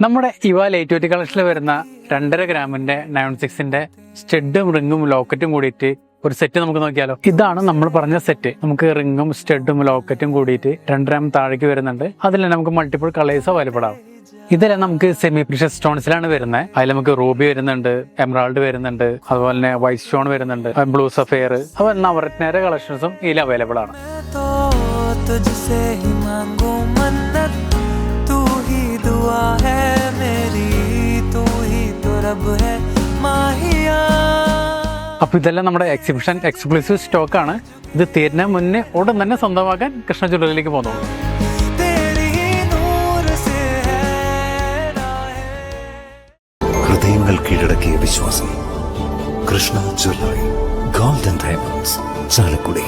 നമ്മുടെ ഇവ light weight കളക്ഷനിൽ വരുന്ന 2.5 ഗ്രാമിന്റെ 9/6 സ്റ്റഡും റിങ്ങും ലോക്കറ്റും കൂടിയിട്ട് ഒരു സെറ്റ് നമുക്ക് നോക്കിയാലോ. ഇതാണ് നമ്മൾ പറഞ്ഞ സെറ്റ്. നമുക്ക് റിങ്ങും സ്റ്റഡും ലോക്കറ്റും കൂടിയിട്ട് 2 ഗ്രാം താഴേക്ക് വരുന്നുണ്ട്. അതിൽ നമുക്ക് മൾട്ടിപ്പിൾ കളേഴ്സ് അവൈലബിൾ ആവും. ഇതെല്ലാം നമുക്ക് സെമി പ്രീഷ്യസ് സ്റ്റോൺസിലാണ് വരുന്നത്. അതിൽ നമുക്ക് റൂബി വരുന്നുണ്ട്, എമറാൾഡ് വരുന്നുണ്ട്, അതുപോലെ തന്നെ വൈറ്റ് സ്റ്റോൺ വരുന്നുണ്ട്, ബ്ലൂ സഫയർ, അതുപോലെ നവരത്നയുടെ കളക്ഷൻസും ഇതിൽ അവൈലബിൾ ആണ്. അപ്പൊ ഇതെല്ലാം നമ്മുടെ എക്സിബിഷൻ എക്സ്ക്ലൂസീവ് സ്റ്റോക്ക് ആണ്. ഇത് തീരുന്ന മുന്നേ ഉടൻ തന്നെ സ്വന്തമാക്കാൻ കൃഷ്ണ ജ്വല്ലറിയിലേക്ക് പോകുന്നു. ഹൃദയങ്ങൾ കീഴടക്കിയ വിശ്വാസം. Krishna jewellery, golden diamonds, Chalakudy.